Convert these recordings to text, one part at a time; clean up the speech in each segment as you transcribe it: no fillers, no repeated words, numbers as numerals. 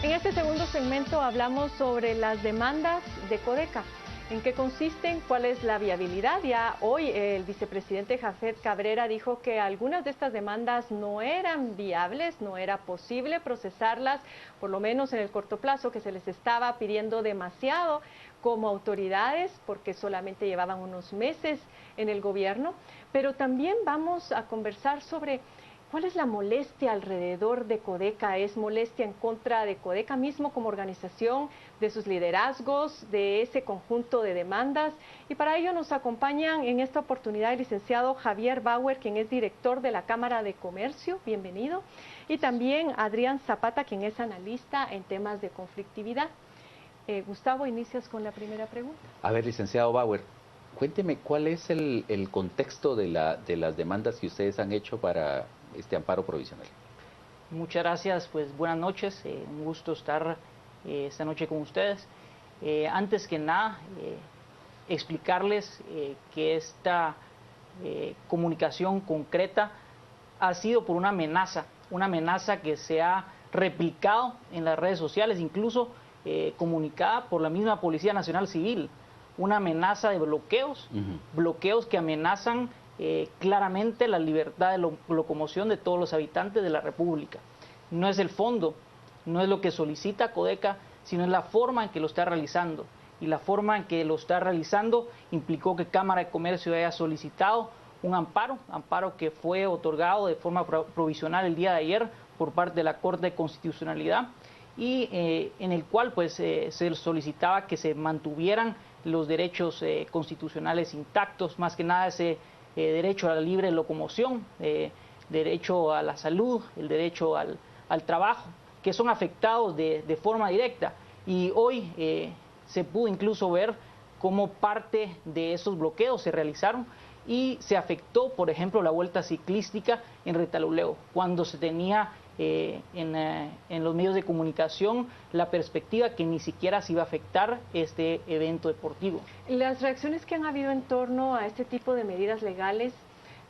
En este segundo segmento hablamos sobre las demandas de Codeca. ¿En qué consisten? ¿Cuál es la viabilidad? Ya hoy el vicepresidente Jafet Cabrera dijo que algunas de estas demandas no eran viables, no era posible procesarlas, por lo menos en el corto plazo, que se les estaba pidiendo demasiado como autoridades, porque solamente llevaban unos meses en el gobierno. Pero también vamos a conversar sobre ¿cuál es la molestia alrededor de Codeca? ¿Es molestia en contra de Codeca mismo como organización, de sus liderazgos, de ese conjunto de demandas? Y para ello nos acompañan en esta oportunidad el licenciado Javier Bauer, quien es director de la Cámara de Comercio, bienvenido, y también Adrián Zapata, quien es analista en temas de conflictividad. Gustavo, inicias con la primera pregunta. A ver, licenciado Bauer, cuénteme cuál es el contexto de las demandas que ustedes han hecho para este amparo provisional. Muchas gracias, pues buenas noches, un gusto estar esta noche con ustedes. Antes que nada, explicarles que esta comunicación concreta ha sido por una amenaza que se ha replicado en las redes sociales, incluso comunicada por la misma Policía Nacional Civil, una amenaza de bloqueos, bloqueos que amenazan claramente la libertad de locomoción de todos los habitantes de la República. No es el fondo, no es lo que solicita Codeca, sino es la forma en que lo está realizando. Y la forma en que lo está realizando implicó que Cámara de Comercio haya solicitado un amparo que fue otorgado de forma provisional el día de ayer por parte de la Corte de Constitucionalidad y en el cual pues se solicitaba que se mantuvieran los derechos constitucionales intactos, más que nada ese derecho a la libre locomoción, derecho a la salud, el derecho al trabajo, que son afectados de forma directa. Y hoy se pudo incluso ver cómo parte de esos bloqueos se realizaron y se afectó, por ejemplo, la vuelta ciclística en Retaluleu, cuando se tenía en los medios de comunicación la perspectiva que ni siquiera se iba a afectar este evento deportivo. Las reacciones que han habido en torno a este tipo de medidas legales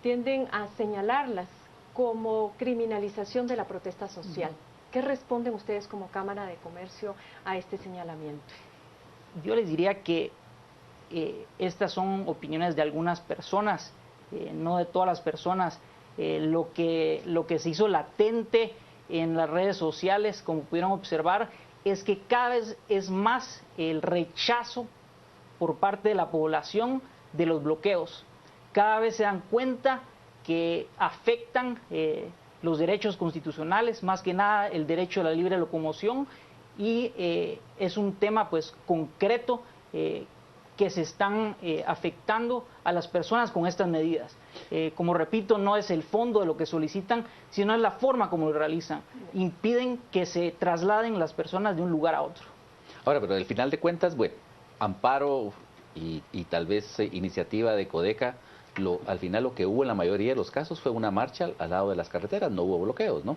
tienden a señalarlas como criminalización de la protesta social. ¿Qué responden ustedes como Cámara de Comercio a este señalamiento? Yo les diría que estas son opiniones de algunas personas, no de todas las personas. Lo que se hizo latente en las redes sociales, como pudieron observar, es que cada vez es más el rechazo por parte de la población de los bloqueos. Cada vez se dan cuenta que afectan los derechos constitucionales, más que nada el derecho a la libre locomoción, y es un tema pues concreto que se están afectando a las personas con estas medidas. Como repito, no es el fondo de lo que solicitan, sino es la forma como lo realizan. Impiden que se trasladen las personas de un lugar a otro. Ahora, pero al final de cuentas, bueno, amparo y tal vez iniciativa de Codeca, al final lo que hubo en la mayoría de los casos fue una marcha al lado de las carreteras, no hubo bloqueos, ¿no?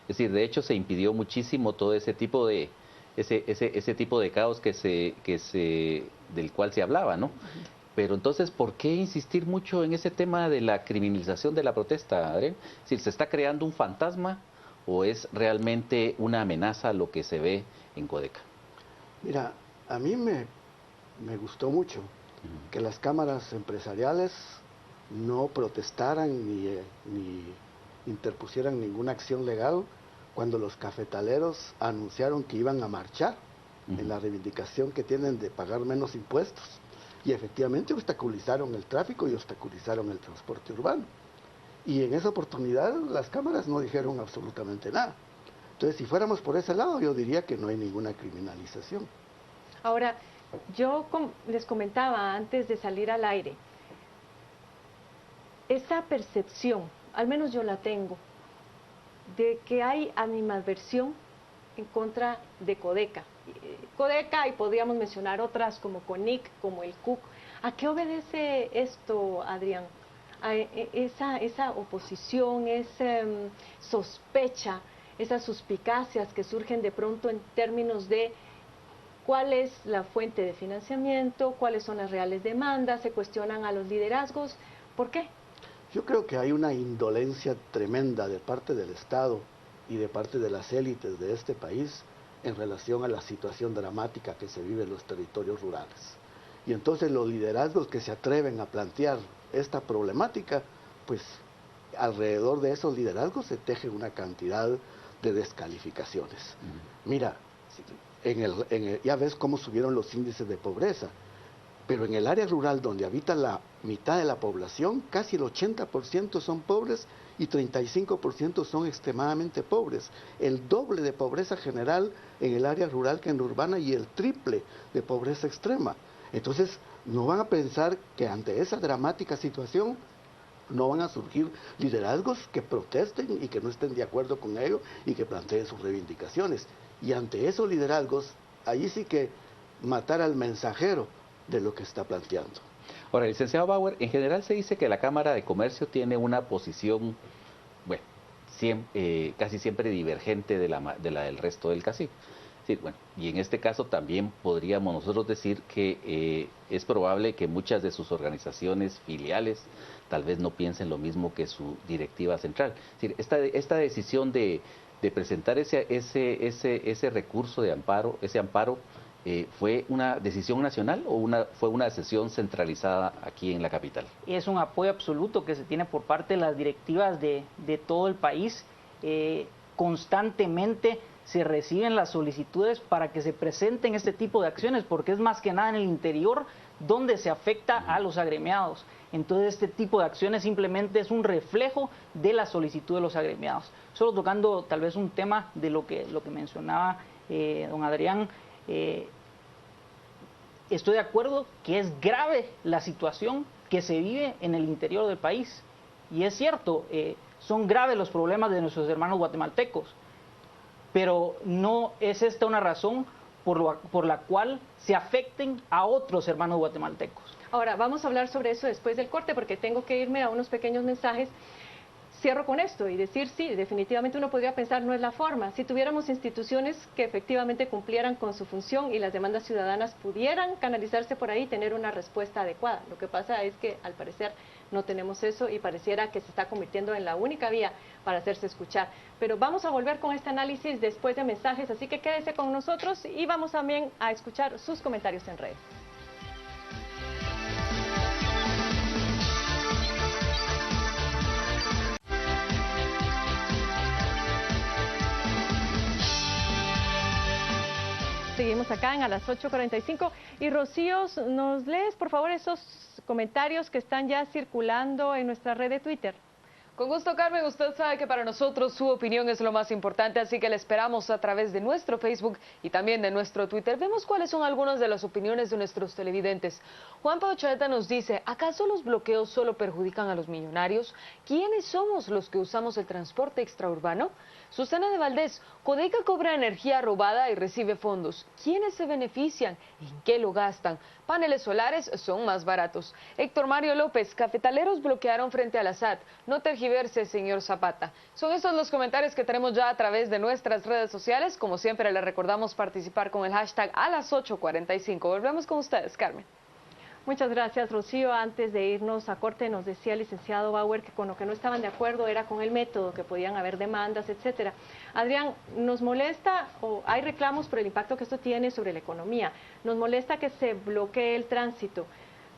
Es decir, de hecho se impidió muchísimo todo ese tipo de ese tipo de caos del cual se hablaba, ¿no? Pero entonces, ¿por qué insistir mucho en ese tema de la criminalización de la protesta, Adrián? Es decir, ¿se está creando un fantasma o es realmente una amenaza lo que se ve en Codeca? Mira, a mí me gustó mucho que las cámaras empresariales no protestaran ni interpusieran ninguna acción legal cuando los cafetaleros anunciaron que iban a marchar en la reivindicación que tienen de pagar menos impuestos. Y efectivamente obstaculizaron el tráfico y obstaculizaron el transporte urbano. Y en esa oportunidad las cámaras no dijeron absolutamente nada. Entonces, si fuéramos por ese lado, yo diría que no hay ninguna criminalización. Ahora, yo les comentaba antes de salir al aire, esa percepción, al menos yo la tengo, de que hay animadversión en contra de Codeca. Codeca, y podríamos mencionar otras como CONIC, como el CUC. ¿A qué obedece esto, Adrián? A esa oposición, esa sospecha, esas suspicacias que surgen de pronto en términos de cuál es la fuente de financiamiento, cuáles son las reales demandas, se cuestionan a los liderazgos. ¿Por qué? Yo creo que hay una indolencia tremenda de parte del Estado y de parte de las élites de este país en relación a la situación dramática que se vive en los territorios rurales. Y entonces los liderazgos que se atreven a plantear esta problemática, pues alrededor de esos liderazgos se teje una cantidad de descalificaciones. Mira, ya ves cómo subieron los índices de pobreza, pero en el área rural donde habita la mitad de la población, casi el 80% son pobres y 35% son extremadamente pobres. El doble de pobreza general en el área rural que en la urbana y el triple de pobreza extrema. Entonces, no van a pensar que ante esa dramática situación no van a surgir liderazgos que protesten y que no estén de acuerdo con ello y que planteen sus reivindicaciones. Y ante esos liderazgos, ahí sí que matar al mensajero de lo que está planteando. Ahora, licenciado Bauer, en general se dice que la Cámara de Comercio tiene una posición, bueno, casi siempre divergente de la del resto del CACIF. Sí, bueno, y en este caso también podríamos nosotros decir que es probable que muchas de sus organizaciones filiales tal vez no piensen lo mismo que su directiva central. Es decir, esta decisión de presentar ese recurso de amparo, ¿fue una decisión nacional o fue una decisión centralizada aquí en la capital? Es un apoyo absoluto que se tiene por parte de las directivas de todo el país. Constantemente se reciben las solicitudes para que se presenten este tipo de acciones, porque es más que nada en el interior donde se afecta a los agremiados. Entonces este tipo de acciones simplemente es un reflejo de la solicitud de los agremiados. Solo tocando tal vez un tema de lo que mencionaba don Adrián, estoy de acuerdo que es grave la situación que se vive en el interior del país. Y es cierto, son graves los problemas de nuestros hermanos guatemaltecos, pero no es esta una razón por la cual se afecten a otros hermanos guatemaltecos. Ahora, vamos a hablar sobre eso después del corte, porque tengo que irme a unos pequeños mensajes. Cierro con esto y decir, sí, definitivamente uno podría pensar, no es la forma. Si tuviéramos instituciones que efectivamente cumplieran con su función y las demandas ciudadanas pudieran canalizarse por ahí, tener una respuesta adecuada. Lo que pasa es que, al parecer, no tenemos eso y pareciera que se está convirtiendo en la única vía para hacerse escuchar. Pero vamos a volver con este análisis después de mensajes, así que quédese con nosotros y vamos también a escuchar sus comentarios en redes. Seguimos acá a las 8:45 y Rocío, ¿nos lees por favor esos comentarios que están ya circulando en nuestra red de Twitter? Con gusto, Carmen. Usted sabe que para nosotros su opinión es lo más importante, así que le esperamos a través de nuestro Facebook y también de nuestro Twitter. Vemos cuáles son algunas de las opiniones de nuestros televidentes. Juan Paochaeta nos dice, ¿acaso los bloqueos solo perjudican a los millonarios? ¿Quiénes somos los que usamos el transporte extraurbano? Susana de Valdés, Codeca cobra energía robada y recibe fondos. ¿Quiénes se benefician? ¿En qué lo gastan? Paneles solares son más baratos. Héctor Mario López, cafetaleros bloquearon frente a la SAT. No tergiverse, señor Zapata. Son estos los comentarios que tenemos ya a través de nuestras redes sociales. Como siempre, les recordamos participar con el hashtag a las 8:45. Volvemos con ustedes, Carmen. Muchas gracias, Rocío. Antes de irnos a corte, nos decía el licenciado Bauer que con lo que no estaban de acuerdo era con el método, que podían haber demandas, etcétera. Adrián, nos molesta, o hay reclamos por el impacto que esto tiene sobre la economía, nos molesta que se bloquee el tránsito,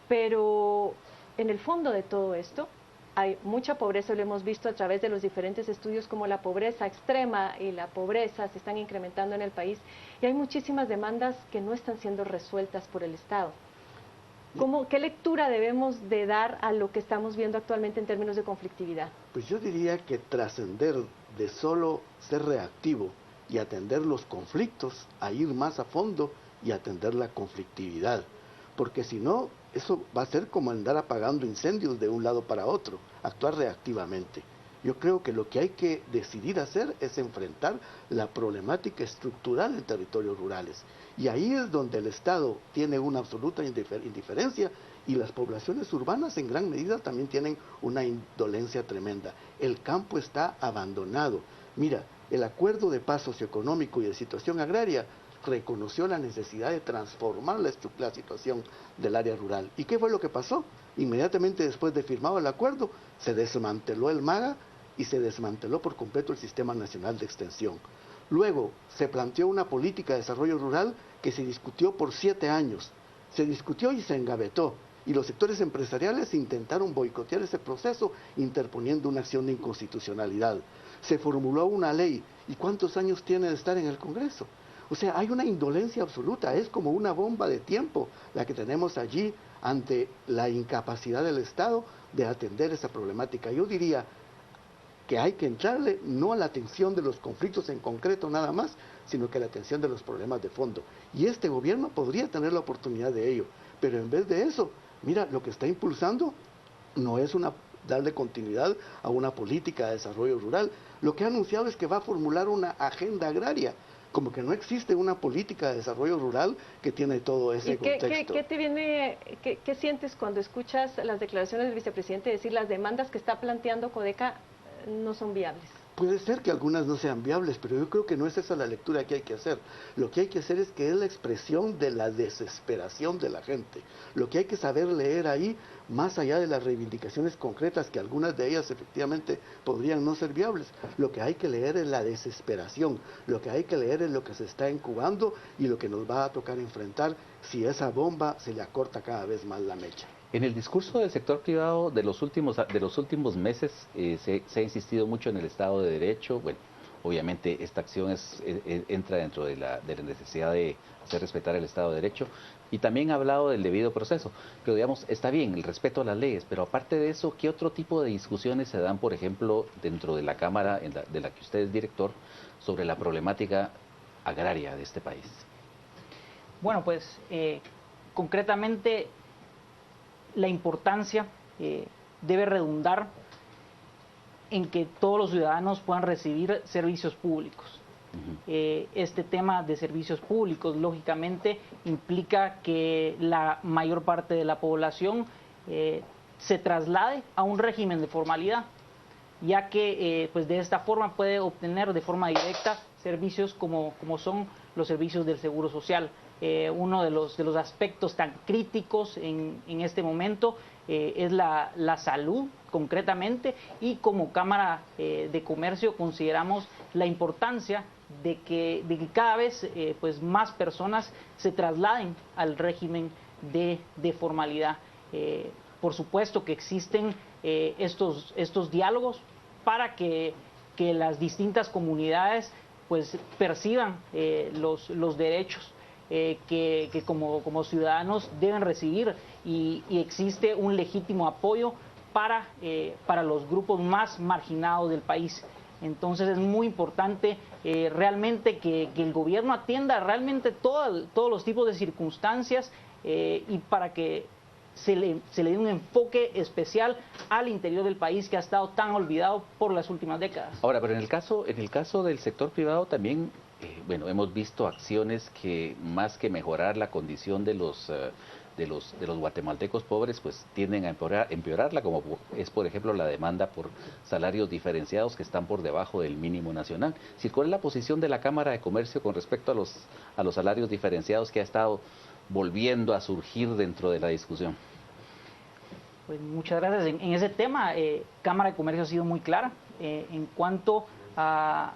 pero en el fondo de todo esto hay mucha pobreza, lo hemos visto a través de los diferentes estudios, como la pobreza extrema y la pobreza se están incrementando en el país, y hay muchísimas demandas que no están siendo resueltas por el Estado. ¿Qué lectura debemos de dar a lo que estamos viendo actualmente en términos de conflictividad? Pues yo diría que trascender de solo ser reactivo y atender los conflictos, a ir más a fondo y atender la conflictividad. Porque si no, eso va a ser como andar apagando incendios de un lado para otro, actuar reactivamente. Yo creo que lo que hay que decidir hacer es enfrentar la problemática estructural en territorios rurales. Y ahí es donde el Estado tiene una absoluta indiferencia y las poblaciones urbanas en gran medida también tienen una indolencia tremenda. El campo está abandonado. Mira, el Acuerdo de Paz Socioeconómico y de Situación Agraria reconoció la necesidad de transformar la situación del área rural. ¿Y qué fue lo que pasó? Inmediatamente después de firmado el acuerdo, se desmanteló el MAGA y se desmanteló por completo el Sistema Nacional de Extensión. Luego se planteó una política de desarrollo rural que se discutió por 7 años. Se discutió y se engavetó. Y los sectores empresariales intentaron boicotear ese proceso interponiendo una acción de inconstitucionalidad. Se formuló una ley. ¿Y cuántos años tiene de estar en el Congreso? O sea, hay una indolencia absoluta. Es como una bomba de tiempo la que tenemos allí ante la incapacidad del Estado de atender esa problemática. Yo diría que hay que entrarle no a la atención de los conflictos en concreto nada más, sino que a la atención de los problemas de fondo. Y este gobierno podría tener la oportunidad de ello. Pero en vez de eso, mira, lo que está impulsando no es darle continuidad a una política de desarrollo rural. Lo que ha anunciado es que va a formular una agenda agraria, como que no existe una política de desarrollo rural que tiene todo ese contexto. ¿Qué sientes cuando escuchas las declaraciones del vicepresidente decir las demandas que está planteando Codeca no son viables? Puede ser que algunas no sean viables, pero yo creo que no es esa la lectura que hay que hacer. Lo que hay que hacer es que es la expresión de la desesperación de la gente. Lo que hay que saber leer ahí, más allá de las reivindicaciones concretas, que algunas de ellas efectivamente podrían no ser viables, lo que hay que leer es la desesperación, lo que hay que leer es lo que se está incubando y lo que nos va a tocar enfrentar si esa bomba se le acorta cada vez más la mecha. En el discurso del sector privado de los últimos meses se ha insistido mucho en el Estado de Derecho. Bueno, obviamente esta acción entra dentro de la necesidad de hacer respetar el Estado de Derecho, y también ha hablado del debido proceso. Pero digamos, está bien el respeto a las leyes, pero aparte de eso, ¿qué otro tipo de discusiones se dan, por ejemplo, dentro de la Cámara de la que usted es director, sobre la problemática agraria de este país? Bueno, pues concretamente la importancia debe redundar en que todos los ciudadanos puedan recibir servicios públicos. Este tema de servicios públicos, lógicamente, implica que la mayor parte de la población se traslade a un régimen de formalidad, ya que pues de esta forma puede obtener de forma directa servicios como son los servicios del Seguro Social. Uno de los aspectos tan críticos en este momento es la salud concretamente, y como Cámara de Comercio consideramos la importancia de que cada vez pues más personas se trasladen al régimen de formalidad. Por supuesto que existen estos diálogos para que las distintas comunidades pues perciban los derechos que como ciudadanos deben recibir, y existe un legítimo apoyo para los grupos más marginados del país. Entonces es muy importante realmente que el gobierno atienda realmente todos los tipos de circunstancias y para que se le dé un enfoque especial al interior del país, que ha estado tan olvidado por las últimas décadas. Ahora, pero en el caso del sector privado también, bueno, hemos visto acciones que más que mejorar la condición de los guatemaltecos pobres, pues tienden a empeorarla, como es, por ejemplo, la demanda por salarios diferenciados que están por debajo del mínimo nacional. ¿Cuál es la posición de la Cámara de Comercio con respecto a los salarios diferenciados que ha estado volviendo a surgir dentro de la discusión? Pues muchas gracias. En ese tema, Cámara de Comercio ha sido muy clara en cuanto a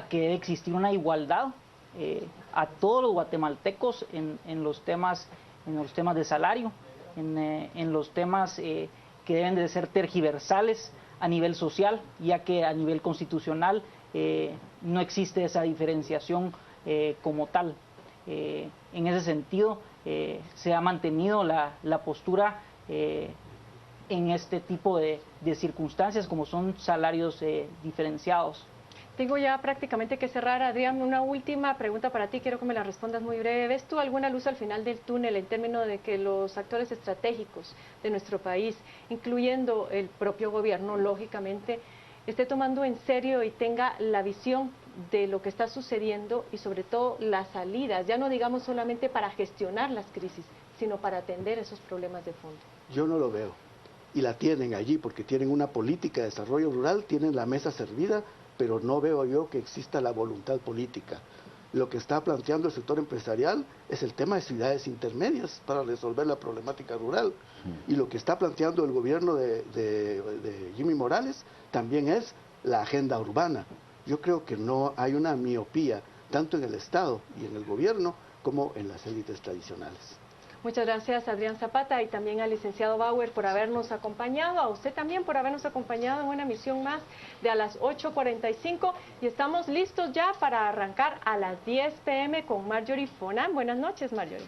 que debe existir una igualdad a todos los guatemaltecos en los temas de salario, en los temas que deben de ser tergiversales a nivel social, ya que a nivel constitucional no existe esa diferenciación como tal. En ese sentido, se ha mantenido la postura en este tipo de circunstancias, como son salarios diferenciados. Tengo ya prácticamente que cerrar, Adrián. Una última pregunta para ti, quiero que me la respondas muy breve. ¿Ves tú alguna luz al final del túnel en términos de que los actores estratégicos de nuestro país, incluyendo el propio gobierno, lógicamente, esté tomando en serio y tenga la visión de lo que está sucediendo y sobre todo las salidas, ya no digamos solamente para gestionar las crisis, sino para atender esos problemas de fondo? Yo no lo veo. Y la tienen allí porque tienen una política de desarrollo rural, tienen la mesa servida, pero no veo yo que exista la voluntad política. Lo que está planteando el sector empresarial es el tema de ciudades intermedias para resolver la problemática rural. Y lo que está planteando el gobierno de Jimmy Morales también es la agenda urbana. yo creo que no hay una miopía, tanto en el Estado y en el gobierno, como en las élites tradicionales. Muchas gracias, Adrián Zapata, y también al licenciado Bauer por habernos acompañado, a usted también por habernos acompañado en una emisión más de A las 8:45, y estamos listos ya para arrancar a las 10 p.m. con Marjorie Fonan. Buenas noches, Marjorie.